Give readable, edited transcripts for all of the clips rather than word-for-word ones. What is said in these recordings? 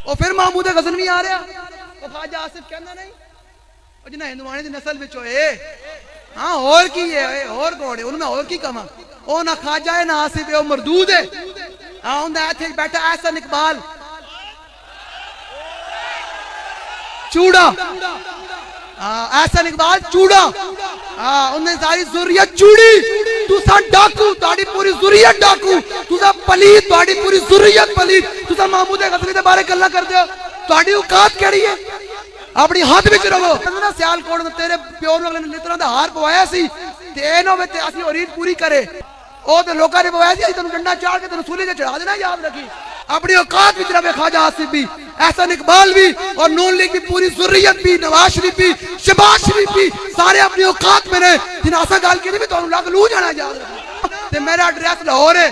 اور پھر محمود غزنوی آ رہا وہ خواجہ آصف کہنا نہیں اور جنہیں ہندوانی دی نسل بچو ہاں اور کی ہے اور کون ہے انہوں میں اور کی کما او نہ خواجہ ہے نہ آصف ہے وہ مردود ہے ہاں انہوں نے ایتھے بیٹھا احسن اقبال چوڑا احسن اقبال چوڑا انہوں نے ساری ذریت چوڑی تو سا ڈاکو تاڑی پوری ذریت ڈاکو تو سا پلید تاڑی پوری ذریت پلید تو سا محمود غزنوی دے بارے گلا کر دیا تاڑی اوقات کیڑی ہے اپنی ہاتھ بھی رہو سیال کوڑ تیرے پیور نے لطرہ دا ہار پوایا سی تینوں میں اسی عرید پوری کرے او تے لوکاں نے پوایا سی تینوں ڈنڈا چاڑ کے تینوں سولی تے چڑھا دینا یاد رکھی اپنی اوقات بھی رہے خواجہ آصف بھی احسن اقبال بھی اور نون لیگ بھی پوری ذریت بھی نواز شریف بھی شہباز شریف بھی سارے اپنی اوقات میں نے جنہیں آسا گال کی بھی تو انہوں لگ لو جانا یاد رکھی تے میرا ایڈریس لاہور ہے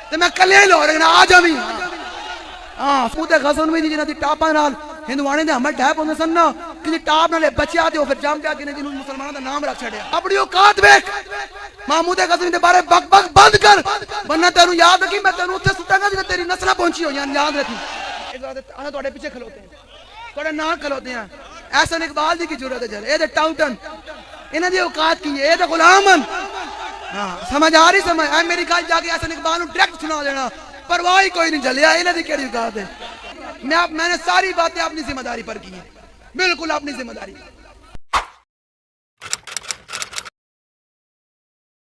تے میں کلے لاہور ہے آ جاویں محمود غزنوی دی جنہاں دی ٹاپاں نال ہندوانے دے ہمیں ڈھیپ ہوندے سن نا کہ ٹاپ نالے بچیا تے پھر جام پیا کے جنہوں مسلمانوں دا نام رکھ چھڑیا اپنی اوقات ویکھ محمود غزنوی دے بارے بک بک بند کر ورنہ تینوں یاد رکھی میں تینوں اوتھے سٹاں گا جے تیری نسلاں پہنچی ہو جان یاد رکھی انا تواڈے پیچھے کھلوتے ہیں تواڈے نال کھلوتے ہیں احسن اقبال دی کی ضرورت ہے چل اے تے ٹاؤٹن انہاں دی اوقات کی اے تے غلامن سمجھ آ رہی سمجھ اے میری گل جا کے احسن اقبال نو ڈائریکٹ سنا دینا پرواہ ہی کوئی نہیں چلیا انہاں دی کیڑی اوقات ہے میں نے ساری باتیں اپنی ذمہ داری پر کی ہیں بالکل اپنی ذمہ داری